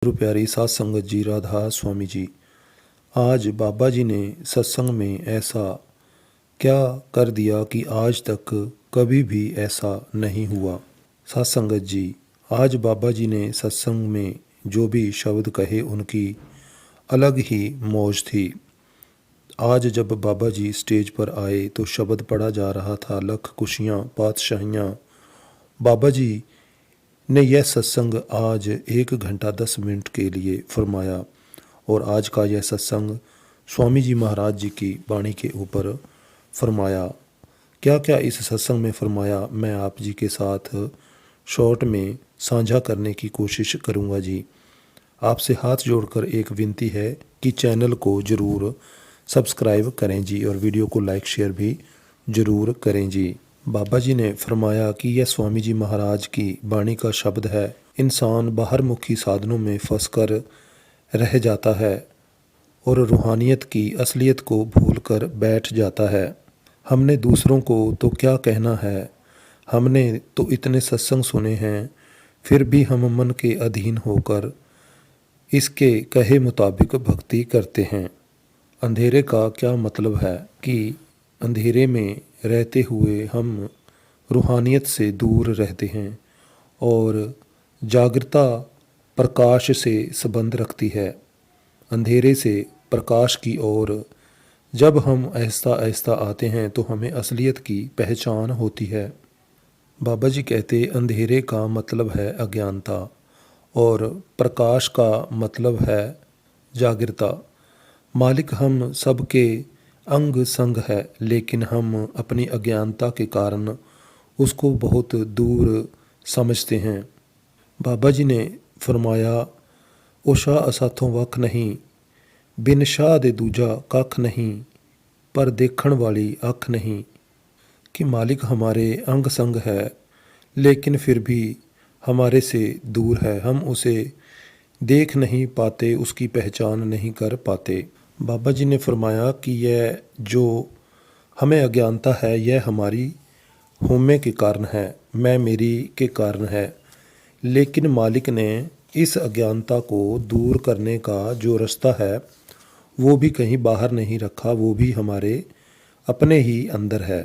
गुरु प्यारी सात संगत जी, राधा स्वामी जी। आज बाबा जी ने सत्संग में ऐसा क्या कर दिया कि आज तक कभी भी ऐसा नहीं हुआ। सात संगत जी, आज बाबा जी ने सत्संग में जो भी शब्द कहे उनकी अलग ही मौज थी। आज जब बाबा जी स्टेज पर आए तो शब्द पढ़ा जा रहा था, लख खुशियाँ पातशाहियाँ। बाबा जी ने यह सत्संग आज 1 घंटा 10 मिनट के लिए फरमाया और आज का यह सत्संग स्वामी जी महाराज जी की वाणी के ऊपर फरमाया। क्या क्या इस सत्संग में फरमाया मैं आप जी के साथ शॉर्ट में साझा करने की कोशिश करूँगा जी। आपसे हाथ जोड़कर एक विनती है कि चैनल को ज़रूर सब्सक्राइब करें जी और वीडियो को लाइक शेयर भी ज़रूर करें जी। बाबा जी ने फरमाया कि यह स्वामी जी महाराज की वाणी का शब्द है। इंसान बाहरमुखी साधनों में फंसकर रह जाता है और रूहानियत की असलियत को भूलकर बैठ जाता है। हमने दूसरों को तो क्या कहना है, हमने तो इतने सत्संग सुने हैं, फिर भी हम मन के अधीन होकर इसके कहे मुताबिक भक्ति करते हैं। अंधेरे का क्या मतलब है कि अंधेरे में रहते हुए हम रूहानियत से दूर रहते हैं और जागृता प्रकाश से संबंध रखती है, अंधेरे से प्रकाश की ओर जब हम आहिस्ता आहिस्ता आते हैं तो हमें असलियत की पहचान होती है। बाबा जी कहते अंधेरे का मतलब है अज्ञानता और प्रकाश का मतलब है जागृता। मालिक हम सबके अंग संग है, लेकिन हम अपनी अज्ञानता के कारण उसको बहुत दूर समझते हैं। बाबा जी ने फरमाया ओ शाह असाथों वख नहीं, बिन शाह दे दूजा कख नहीं, पर देखण वाली अख नहीं। कि मालिक हमारे अंग संग है लेकिन फिर भी हमारे से दूर है, हम उसे देख नहीं पाते, उसकी पहचान नहीं कर पाते। बाबा जी ने फरमाया कि यह जो हमें अज्ञानता है यह हमारी होमे के कारण है, मैं मेरी के कारण है, लेकिन मालिक ने इस अज्ञानता को दूर करने का जो रास्ता है वो भी कहीं बाहर नहीं रखा, वो भी हमारे अपने ही अंदर है।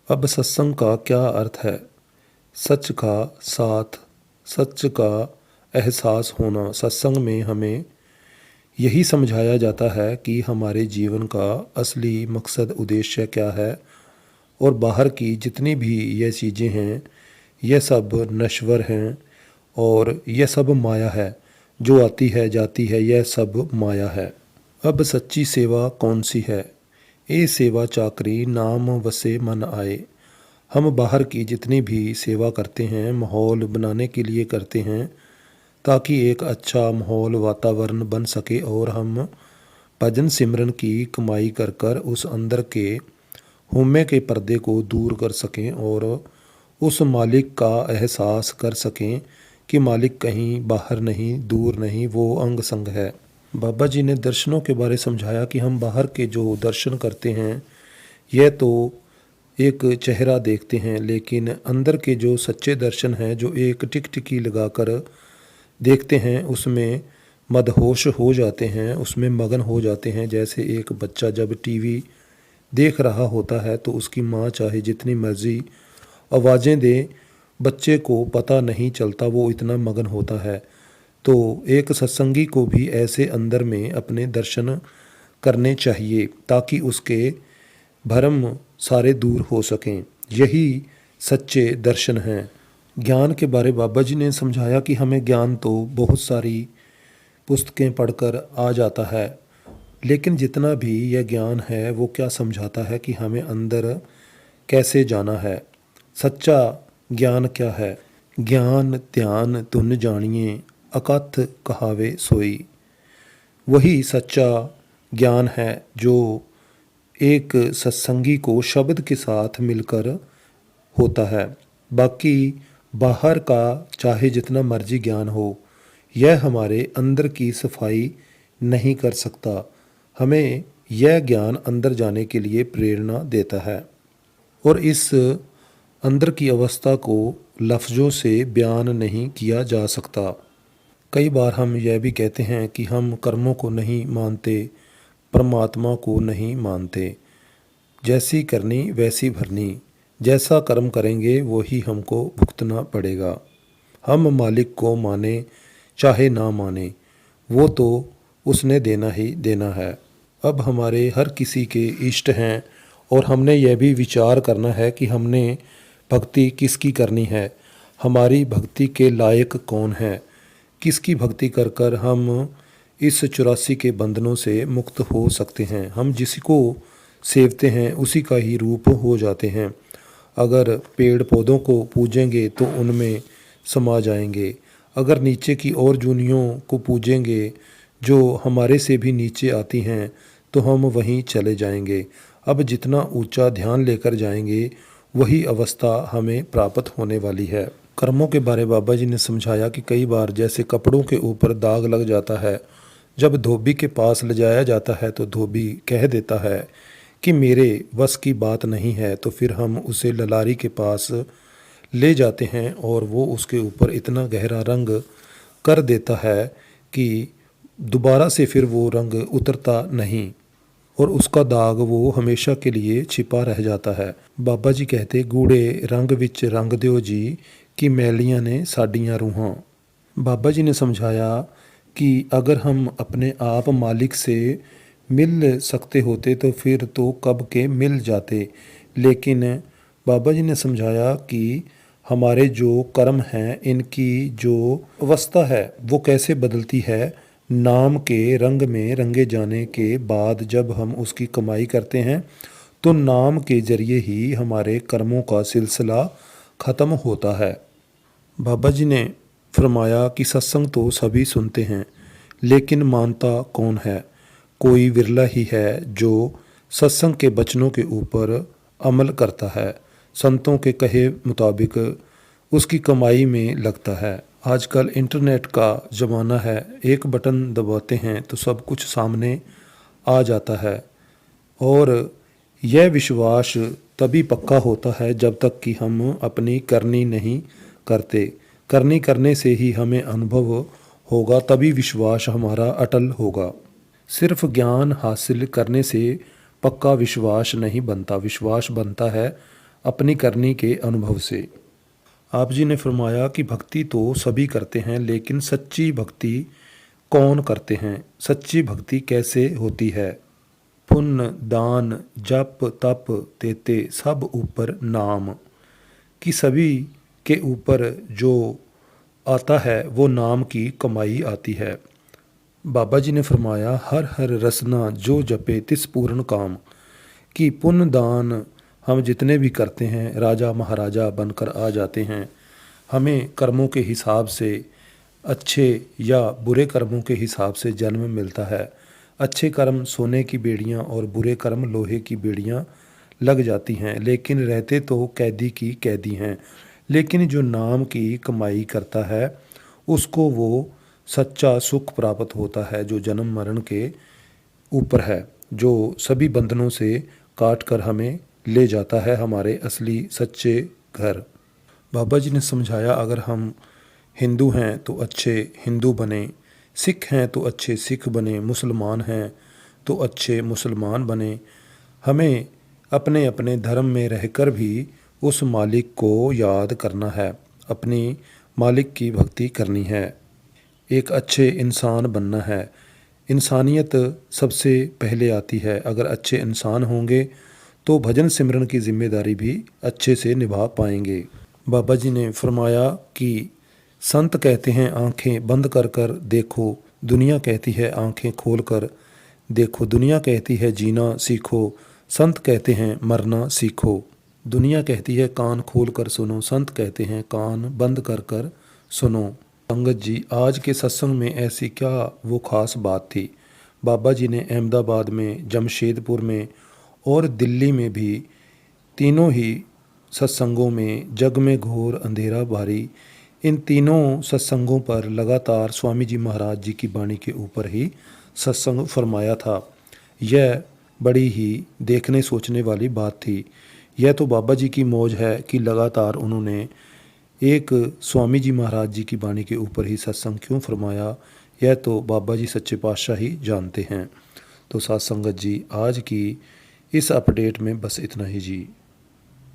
अब सत्संग का क्या अर्थ है? सच का साथ, सच का एहसास होना। सत्संग में हमें यही समझाया जाता है कि हमारे जीवन का असली मकसद उद्देश्य क्या है और बाहर की जितनी भी ये चीज़ें हैं यह सब नश्वर हैं और यह सब माया है, जो आती है जाती है यह सब माया है। अब सच्ची सेवा कौन सी है? ये सेवा चाकरी नाम वसे मन आए। हम बाहर की जितनी भी सेवा करते हैं माहौल बनाने के लिए करते हैं ताकि एक अच्छा माहौल वातावरण बन सके और हम भजन सिमरन की कमाई कर कर उस अंदर के होमे के पर्दे को दूर कर सकें और उस मालिक का एहसास कर सकें कि मालिक कहीं बाहर नहीं, दूर नहीं, वो अंग संग है। बाबा जी ने दर्शनों के बारे समझाया कि हम बाहर के जो दर्शन करते हैं यह तो एक चेहरा देखते हैं, लेकिन अंदर के जो सच्चे दर्शन हैं जो एक टिकटिकी लगाकर देखते हैं उसमें मदहोश हो जाते हैं, उसमें मगन हो जाते हैं। जैसे एक बच्चा जब टीवी देख रहा होता है तो उसकी माँ चाहे जितनी मर्ज़ी आवाज़ें दे, बच्चे को पता नहीं चलता, वो इतना मगन होता है। तो एक सत्संगी को भी ऐसे अंदर में अपने दर्शन करने चाहिए ताकि उसके भरम सारे दूर हो सकें। यही सच्चे दर्शन हैं। ज्ञान के बारे बाबा जी ने समझाया कि हमें ज्ञान तो बहुत सारी पुस्तकें पढ़कर आ जाता है, लेकिन जितना भी यह ज्ञान है वो क्या समझाता है कि हमें अंदर कैसे जाना है। सच्चा ज्ञान क्या है? ज्ञान ध्यान तुन जानिए, अकथ कहावे सोई। वही सच्चा ज्ञान है जो एक सत्संगी को शब्द के साथ मिलकर होता है। बाकी बाहर का चाहे जितना मर्जी ज्ञान हो यह हमारे अंदर की सफाई नहीं कर सकता। हमें यह ज्ञान अंदर जाने के लिए प्रेरणा देता है और इस अंदर की अवस्था को लफ्ज़ों से बयान नहीं किया जा सकता। कई बार हम यह भी कहते हैं कि हम कर्मों को नहीं मानते, परमात्मा को नहीं मानते। जैसी करनी वैसी भरनी, जैसा कर्म करेंगे वही हमको भुगतना पड़ेगा। हम मालिक को माने चाहे ना माने, वो तो उसने देना ही देना है। अब हमारे हर किसी के इष्ट हैं और हमने यह भी विचार करना है कि हमने भक्ति किसकी करनी है, हमारी भक्ति के लायक कौन है, किसकी भक्ति कर कर हम इस 84 के बंधनों से मुक्त हो सकते हैं। हम जिसको सेवते हैं उसी का ही रूप हो जाते हैं। अगर पेड़ पौधों को पूजेंगे तो उनमें समा जाएंगे, अगर नीचे की और जूनियों को पूजेंगे जो हमारे से भी नीचे आती हैं तो हम वहीं चले जाएंगे। अब जितना ऊंचा ध्यान लेकर जाएंगे वही अवस्था हमें प्राप्त होने वाली है। कर्मों के बारे बाबा जी ने समझाया कि कई बार जैसे कपड़ों के ऊपर दाग लग जाता है, जब धोबी के पास ले जाया जाता है तो धोबी कह देता है कि मेरे बस की बात नहीं है, तो फिर हम उसे ललारी के पास ले जाते हैं और वो उसके ऊपर इतना गहरा रंग कर देता है कि दोबारा से फिर वो रंग उतरता नहीं और उसका दाग वो हमेशा के लिए छिपा रह जाता है। बाबा जी कहते गूढ़े रंग विच रंग दियो जी कि मैलियां ने साडियां रूहां। बाबा जी ने समझाया कि अगर हम अपने आप मालिक से मिल सकते होते तो फिर तो कब के मिल जाते, लेकिन बाबा जी ने समझाया कि हमारे जो कर्म हैं इनकी जो अवस्था है वो कैसे बदलती है। नाम के रंग में रंगे जाने के बाद जब हम उसकी कमाई करते हैं तो नाम के जरिए ही हमारे कर्मों का सिलसिला ख़त्म होता है। बाबा जी ने फरमाया कि सत्संग तो सभी सुनते हैं लेकिन मानता कौन है। कोई विरला ही है जो सत्संग के बचनों के ऊपर अमल करता है, संतों के कहे मुताबिक उसकी कमाई में लगता है। आजकल इंटरनेट का ज़माना है, एक बटन दबाते हैं तो सब कुछ सामने आ जाता है और यह विश्वास तभी पक्का होता है जब तक कि हम अपनी करनी नहीं करते। करनी करने से ही हमें अनुभव होगा, तभी विश्वास हमारा अटल होगा। सिर्फ ज्ञान हासिल करने से पक्का विश्वास नहीं बनता, विश्वास बनता है अपनी करनी के अनुभव से। आप जी ने फरमाया कि भक्ति तो सभी करते हैं लेकिन सच्ची भक्ति कौन करते हैं, सच्ची भक्ति कैसे होती है। पुण्य दान जप तप तेते सब ऊपर नाम, कि सभी के ऊपर जो आता है वो नाम की कमाई आती है। बाबा जी ने फरमाया हर हर रसना जो जपे तिस पूर्ण काम, कि पुण्य दान हम जितने भी करते हैं राजा महाराजा बनकर आ जाते हैं। हमें कर्मों के हिसाब से अच्छे या बुरे कर्मों के हिसाब से जन्म मिलता है। अच्छे कर्म सोने की बेड़ियां और बुरे कर्म लोहे की बेड़ियां लग जाती हैं, लेकिन रहते तो कैदी की कैदी हैं। लेकिन जो नाम की कमाई करता है उसको वो सच्चा सुख प्राप्त होता है जो जन्म मरण के ऊपर है, जो सभी बंधनों से काट कर हमें ले जाता है हमारे असली सच्चे घर। बाबा जी ने समझाया अगर हम हिंदू हैं तो अच्छे हिंदू बने, सिख हैं तो अच्छे सिख बने, मुसलमान हैं तो अच्छे मुसलमान बने। हमें अपने अपने धर्म में रहकर भी उस मालिक को याद करना है, अपनी मालिक की भक्ति करनी है, एक अच्छे इंसान बनना है। इंसानियत सबसे पहले आती है। अगर अच्छे इंसान होंगे तो भजन सिमरन की जिम्मेदारी भी अच्छे से निभा पाएंगे। बाबा जी ने फरमाया कि संत कहते हैं आंखें बंद कर कर देखो, दुनिया कहती है आंखें खोल कर देखो। दुनिया कहती है जीना सीखो, संत कहते हैं मरना सीखो। दुनिया कहती है कान खोल कर सुनो, संत कहते हैं कान बंद कर कर सुनो। संगत जी, आज के सत्संग में ऐसी क्या वो ख़ास बात थी। बाबा जी ने अहमदाबाद में, जमशेदपुर में और दिल्ली में भी तीनों ही सत्संगों में जग में घोर अंधेरा भारी, इन तीनों सत्संगों पर लगातार स्वामी जी महाराज जी की वाणी के ऊपर ही सत्संग फरमाया था। यह बड़ी ही देखने सोचने वाली बात थी। यह तो बाबा जी की मौज है कि लगातार उन्होंने एक स्वामी जी महाराज जी की वाणी के ऊपर ही सत्संग क्यों फरमाया, यह तो बाबा जी सच्चे पातशाह ही जानते हैं। तो साथ संगत जी, आज की इस अपडेट में बस इतना ही जी।